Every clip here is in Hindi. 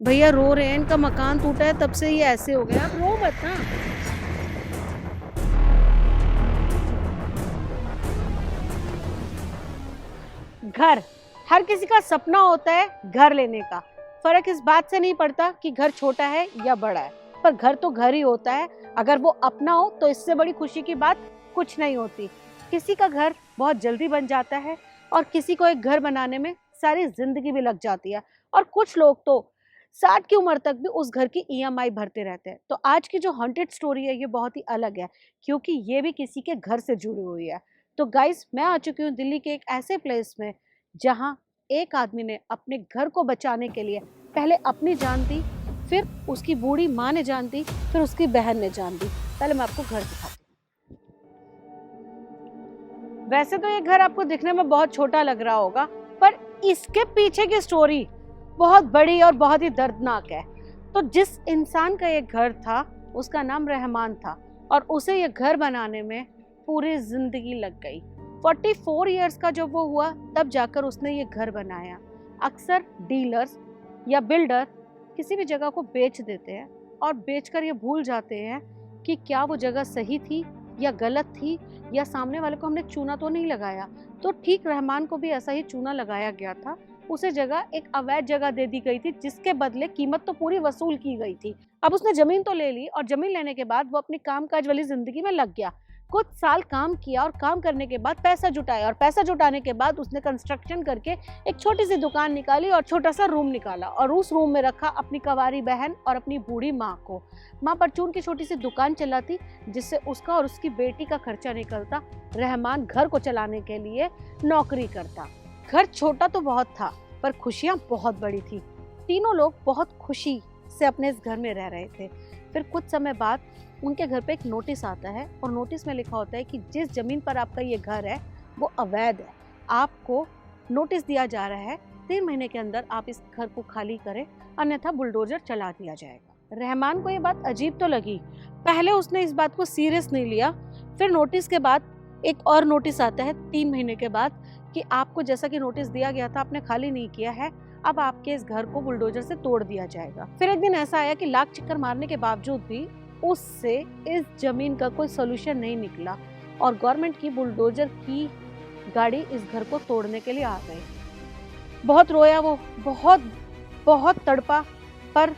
भैया रो रहे हैं, इनका मकान टूटा है तब से ये ऐसे हो गए। आप रो मत ना। घर, हर किसी का सपना होता है घर लेने का। फर्क इस बात से नहीं पड़ता कि घर छोटा है या बड़ा है, पर घर तो घर ही होता है। अगर वो अपना हो तो इससे बड़ी खुशी की बात कुछ नहीं होती। किसी का घर बहुत जल्दी बन जाता है और किसी को एक घर बनाने में सारी जिंदगी भी लग जाती है। और कुछ लोग तो 60 की उम्र तक भी उस घर की ईएमआई भरते रहते हैं। तो आज की जो हॉन्टेड स्टोरी है ये बहुत ही अलग है, क्योंकि ये भी किसी के घर से जुड़ी हुई है। तो गाइस, मैं आ चुकी हूँ दिल्ली के एक ऐसे प्लेस में जहां एक आदमी ने अपने घर को बचाने के लिए पहले अपनी जान दी, फिर उसकी बूढ़ी माँ ने जान दी, फिर उसकी बहन ने जान दी। पहले मैं आपको घर दिखाती हूँ। वैसे तो ये घर आपको दिखने में बहुत छोटा लग रहा होगा, पर इसके पीछे की स्टोरी बहुत बड़ी और बहुत ही दर्दनाक है। तो जिस इंसान का ये घर था उसका नाम रहमान था, और उसे ये घर बनाने में पूरी जिंदगी लग गई। 44 इयर्स का जब वो हुआ तब जाकर उसने ये घर बनाया। अक्सर डीलर्स या बिल्डर किसी भी जगह को बेच देते हैं और बेचकर ये भूल जाते हैं कि क्या वो जगह सही थी या गलत थी, या सामने वाले को हमने चूना तो नहीं लगाया। तो ठीक रहमान को भी ऐसा ही चूना लगाया गया था। उसे जगह एक अवैध जगह दे दी गई थी, जिसके बदले कीमत तो पूरी वसूल की गई थी। अब उसने जमीन तो ले ली, और जमीन लेने के बाद वो अपनी कामकाज वाली जिंदगी में लग गया। कुछ साल काम किया और काम करने के बाद पैसा जुटाया, और पैसा जुटाने के बाद उसने कंस्ट्रक्शन करके एक छोटी सी दुकान निकाली और छोटा सा रूम निकाला, और उस रूम में रखा अपनी कंवारी बहन और अपनी बूढ़ी माँ को। माँ परचून की छोटी सी दुकान चलाती, जिससे उसका और उसकी बेटी का खर्चा निकलता। रहमान घर को चलाने के लिए नौकरी करता। घर छोटा तो बहुत था, पर खुशियाँ बहुत बड़ी थी। तीनों लोग बहुत खुशी से अपने इस घर में रह रहे थे। फिर कुछ समय बाद उनके घर पे एक नोटिस आता है, और नोटिस में लिखा होता है कि जिस जमीन पर आपका ये घर है वो अवैध है। आपको नोटिस दिया जा रहा है 3 महीने के अंदर आप इस घर को खाली करें, अन्यथा बुलडोजर चला दिया जाएगा। रहमान को ये बात अजीब तो लगी। पहले उसने इस बात को सीरियस नहीं लिया। फिर नोटिस के बाद एक और नोटिस आता है 3 महीने के बाद कि आपको जैसा कि नोटिस दिया गया था आपने खाली नहीं किया है, अब आपके इस घर को बुलडोजर से तोड़ दिया जाएगा। फिर एक दिन ऐसा आया कि लाख चक्कर मारने के बावजूद भी उससे इस जमीन का कोई सोल्यूशन नहीं निकला, और गवर्नमेंट की बुलडोजर की गाड़ी इस घर को तोड़ने के लिए आ गई। बहुत रोया वो, बहुत बहुत तड़पा, पर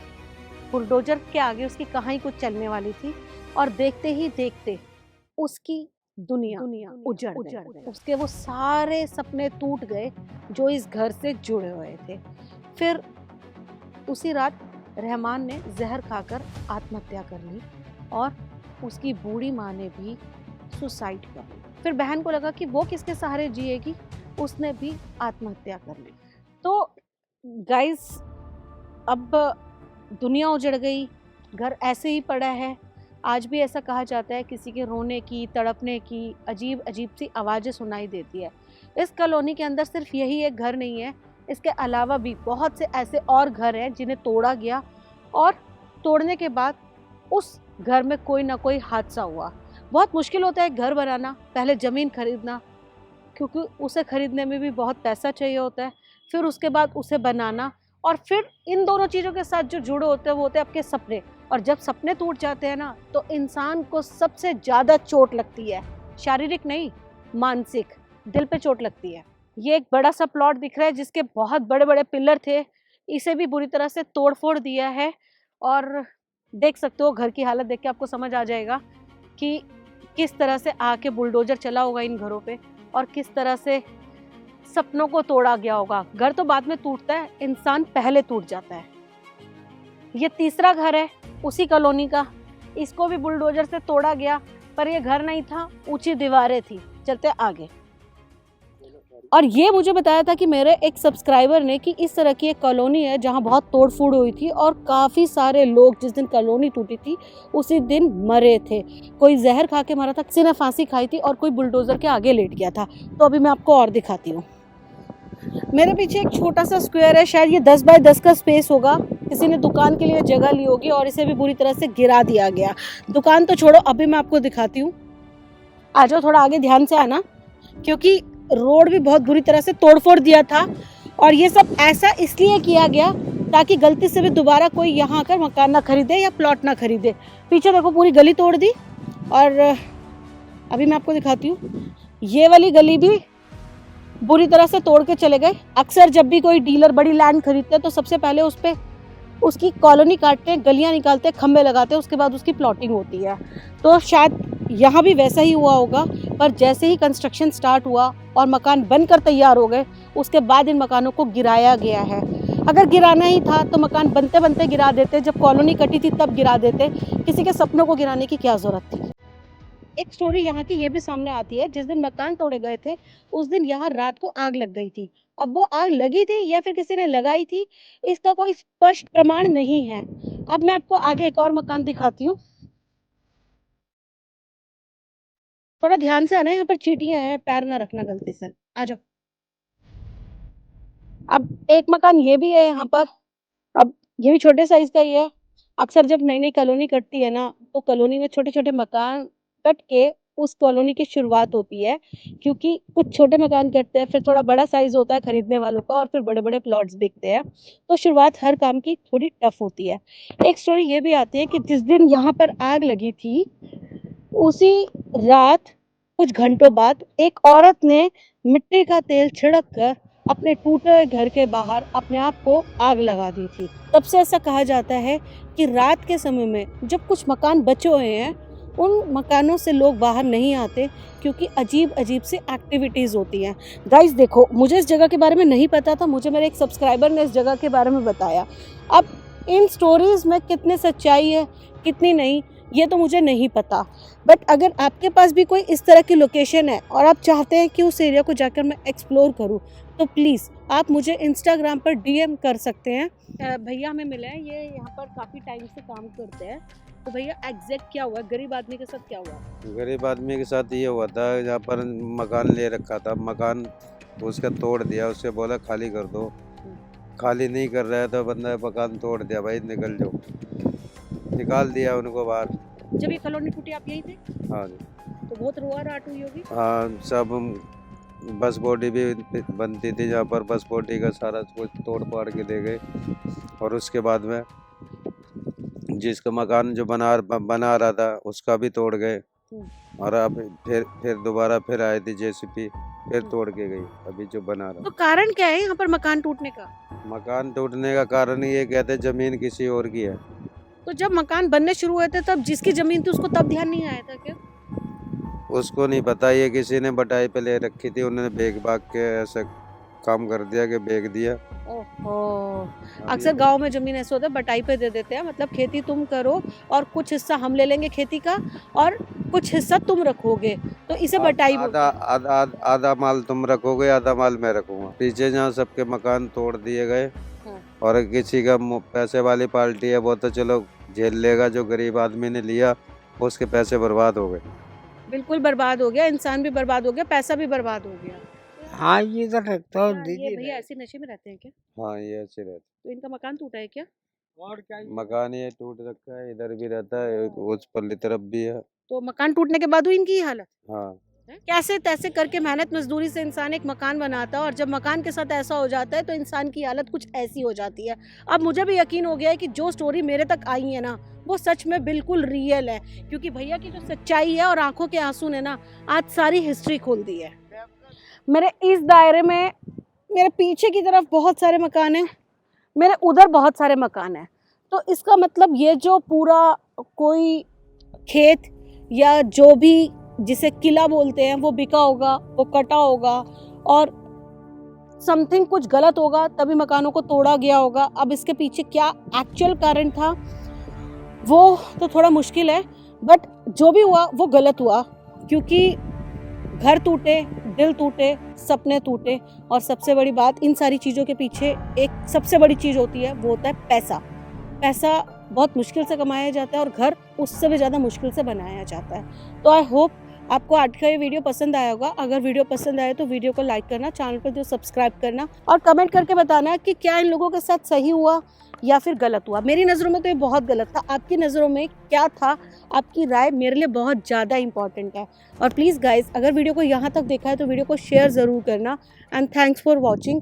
बुलडोजर के आगे उसकी कहाँ ही कुछ चलने वाली थी। और देखते ही देखते उसकी दुनिया उजड़ गई। उसके वो सारे सपने टूट गए जो इस घर से जुड़े हुए थे। फिर उसी रात रहमान ने जहर खाकर आत्महत्या कर ली, और उसकी बूढ़ी माँ ने भी सुसाइड कर ली। फिर बहन को लगा कि वो किसके सहारे जिएगी, उसने भी आत्महत्या कर ली। तो गाइस, अब दुनिया उजड़ गई, घर ऐसे ही पड़ा है। आज भी ऐसा कहा जाता है, किसी के रोने की, तड़पने की अजीब अजीब सी आवाज़ें सुनाई देती है। इस कॉलोनी के अंदर सिर्फ यही एक घर नहीं है, इसके अलावा भी बहुत से ऐसे और घर हैं जिन्हें तोड़ा गया, और तोड़ने के बाद उस घर में कोई ना कोई हादसा हुआ। बहुत मुश्किल होता है घर बनाना, पहले ज़मीन खरीदना, क्योंकि उसे खरीदने में भी बहुत पैसा चाहिए होता है, फिर उसके बाद उसे बनाना, और फिर इन दोनों चीज़ों के साथ जो जुड़े होते हैं वो होते हैं आपके सपने। और जब सपने टूट जाते हैं ना, तो इंसान को सबसे ज़्यादा चोट लगती है, शारीरिक नहीं, मानसिक, दिल पे चोट लगती है। ये एक बड़ा सा प्लॉट दिख रहा है जिसके बहुत बड़े बड़े पिलर थे, इसे भी बुरी तरह से तोड़ फोड़ दिया है। और देख सकते हो, घर की हालत देख के आपको समझ आ जाएगा कि किस तरह से आके बुलडोजर चला होगा इन घरों पे, और किस तरह से सपनों को तोड़ा गया होगा। घर तो बाद में टूटता है, इंसान पहले टूट जाता है। ये तीसरा घर है उसी कॉलोनी का, इसको भी बुलडोजर से तोड़ा गया, पर ये घर नहीं था, ऊंची दीवारें थी। चलते आगे। और ये मुझे बताया था कि मेरे एक सब्सक्राइबर ने कि इस तरह की एक कॉलोनी है जहाँ बहुत तोड़ फोड़ हुई थी, और काफ़ी सारे लोग जिस दिन कॉलोनी टूटी थी उसी दिन मरे थे। कोई जहर खा के मरा था, किसी ने फांसी खाई थी, और कोई बुलडोज़र के आगे लेट गया था। तो अभी मैं आपको और दिखाती हूँ। मेरे पीछे एक छोटा सा स्क्वायर है, शायद ये 10 बाय 10 का स्पेस होगा। किसी ने दुकान के लिए जगह ली होगी, और इसे भी बुरी तरह से गिरा दिया गया। दुकान तो छोड़ो, अभी मैं आपको दिखाती हूँ। आ जाओ, थोड़ा आगे ध्यान से आना, क्योंकि रोड भी बहुत बुरी तरह से तोड़फोड़ दिया था। और ये सब ऐसा इसलिए किया गया ताकि गलती से भी दोबारा कोई यहाँ आकर मकान ना खरीदे या प्लॉट ना खरीदे। पीछे देखो पूरी गली तोड़ दी। और अभी मैं आपको दिखाती हूँ, ये वाली गली भी बुरी तरह से तोड़ के चले गए। अक्सर जब भी कोई डीलर बड़ी लैंड खरीदते हैं तो सबसे पहले उस पर उसकी कॉलोनी काटते हैं, गलियां निकालते हैं, खंबे लगाते हैं, उसके बाद उसकी प्लॉटिंग होती है। तो शायद यहाँ भी वैसा ही हुआ होगा, पर जैसे ही कंस्ट्रक्शन स्टार्ट हुआ और मकान बनकर तैयार हो गए, उसके बाद इन मकानों को गिराया गया है। अगर गिराना ही था तो मकान बनते बनते गिरा देते, जब कॉलोनी कटी थी तब गिरा देते, किसी के सपनों को गिराने की क्या ज़रूरत थी। एक स्टोरी यहाँ की ये भी सामने आती है, जिस दिन मकान तोड़े गए थे उस दिन यहाँ रात को आग लग गई थी। अब वो आग लगी थी या फिर किसी ने लगाई थी, इसका कोई स्पष्ट प्रमाण नहीं है। अब मैं आपको आगे एक और मकान दिखाती हूँ। थोड़ा ध्यान से आना, यहाँ पर चींटियां हैं, पैर ना रखना गलती से। आ जाओ। अब एक मकान ये भी है यहाँ पर। अब ये भी छोटे साइज का ही है। अक्सर जब नई नई कॉलोनी कटती है ना, तो कॉलोनी में छोटे छोटे मकान कट के उस कॉलोनी की शुरुआत होती है, क्योंकि कुछ छोटे मकान कटते हैं, फिर थोड़ा बड़ा साइज होता है खरीदने वालों का, और फिर बड़े बड़े प्लॉट्स बिकते हैं। तो शुरुआत हर काम की थोड़ी टफ होती है। एक स्टोरी ये भी आती है कि जिस दिन यहाँ पर आग लगी थी, उसी रात कुछ घंटों बाद एक औरत ने मिट्टी का तेल छिड़क कर अपने टूटे घर के बाहर अपने आप को आग लगा दी थी। तब से ऐसा कहा जाता है कि रात के समय में जब कुछ मकान बचे हुए हैं, उन मकानों से लोग बाहर नहीं आते, क्योंकि अजीब अजीब से एक्टिविटीज़ होती हैं। गाइस देखो, मुझे इस जगह के बारे में नहीं पता था, मुझे मेरे एक सब्सक्राइबर ने इस जगह के बारे में बताया। अब इन स्टोरीज़ में कितनी सच्चाई है कितनी नहीं, ये तो मुझे नहीं पता। बट अगर आपके पास भी कोई इस तरह की लोकेशन है और आप चाहते हैं कि उस एरिया को जाकर मैं एक्सप्लोर करूं, तो प्लीज़ आप मुझे इंस्टाग्राम पर डीएम कर सकते हैं। भैया हमें मिले हैं, ये यहाँ पर काफ़ी टाइम से काम करते हैं। तो भैया एग्जैक्ट क्या हुआ, गरीब आदमी के साथ क्या हुआ? गरीब आदमी के साथ ये हुआ था, जहाँ पर मकान ले रखा था, मकान उसका तोड़ दिया, उससे बोला खाली कर दो। खाली नहीं कर रहा है तो बंदा मकान तोड़ दिया, भाई निकल जाओ, निकाल दिया उनको बाहर। जब ये कॉलोनी टूटी आप यही थे? हाँ जी। तो बहुत रोआ राट हुई होगी। हाँ, सब बस बॉडी भी बनती थी, जहाँ पर बस बॉडी का सारा कुछ तोड़ पाड़ के दे गए। और उसके बाद में जिसका मकान जो बना रहा था उसका भी तोड़ गए। और अब फिर दोबारा फिर आई थी जेसीबी, फिर तोड़ के गई अभी जो बना रहा। तो कारण क्या है यहाँ पर मकान टूटने का? मकान टूटने का कारण ये कहते हैं जमीन किसी और की है। तो जब मकान बनने शुरू हुए थे तब जिसकी जमीन थी उसको तब ध्यान नहीं आया था क्या? उसको नहीं पता, ये किसी ने बटाई पे ले रखी थी, उन्होंने बेच भाग के ऐसा काम कर दिया कि बेच दिया। ओहो, अक्सर गांव में जमीन ऐसे होता है, बटाई पे दे देते हैं, मतलब खेती तुम करो और कुछ हिस्सा हम ले लेंगे खेती का और कुछ हिस्सा तुम रखोगे, तो इसे बटाई बोलते हैं। आधा माल तुम रखोगे, आधा माल मैं रखूंगा। पीछे जहाँ सबके मकान तोड़ दिए गए, और किसी का पैसे वाली पार्टी है वो तो चलो झेल लेगा, जो गरीब आदमी ने लिया उसके पैसे बर्बाद हो गए। बिल्कुल बर्बाद हो गया, इंसान भी बर्बाद हो गया, पैसा भी बर्बाद हो गया। हाँ, ये इधर रहता है ये भैया ऐसे नशे में रहते हैं क्या? हाँ, ये ऐसे रहते। तो इनका मकान टूटा है क्या? और क्या मकान ये टूट रखा है, इधर भी रहता है, उस परली तरफ भी है। तो मकान टूटने के बाद हुई इनकी ये हालत? हाँ। कैसे तैसे करके मेहनत मजदूरी से इंसान एक मकान बनाता है, और जब मकान के साथ ऐसा हो जाता है तो इंसान की हालत कुछ ऐसी हो जाती है। अब मुझे भी यकीन हो गया है कि जो स्टोरी मेरे तक आई है ना, वो सच में बिल्कुल रियल है, क्योंकि भैया की जो सच्चाई है और आंखों के आंसू ने ना आज सारी हिस्ट्री खोल दी है। मेरे इस दायरे में मेरे पीछे की तरफ बहुत सारे मकान हैं, मेरे उधर बहुत सारे मकान हैं। तो इसका मतलब ये जो पूरा कोई खेत या जो भी जिसे किला बोलते हैं वो बिका होगा, वो कटा होगा, और समथिंग कुछ गलत होगा तभी मकानों को तोड़ा गया होगा। अब इसके पीछे क्या एक्चुअल कारण था वो तो थोड़ा मुश्किल है, बट जो भी हुआ वो गलत हुआ, क्योंकि घर टूटे, दिल टूटे, सपने टूटे, और सबसे बड़ी बात, इन सारी चीज़ों के पीछे एक सबसे बड़ी चीज़ होती है, वो होता है पैसा। पैसा बहुत मुश्किल से कमाया जाता है और घर उससे भी ज़्यादा मुश्किल से बनाया जाता है। तो आई होप आपको आज का ये वीडियो पसंद आया होगा। अगर वीडियो पसंद आए तो वीडियो को लाइक करना, चैनल पर जो सब्सक्राइब करना, और कमेंट करके बताना कि क्या इन लोगों के साथ सही हुआ या फिर गलत हुआ। मेरी नज़रों में तो ये बहुत गलत था, आपकी नज़रों में क्या था? आपकी राय मेरे लिए बहुत ज़्यादा इंपॉर्टेंट है। और प्लीज़ गाइज, अगर वीडियो को यहाँ तक देखा है तो वीडियो को शेयर ज़रूर करना। And thanks for watching.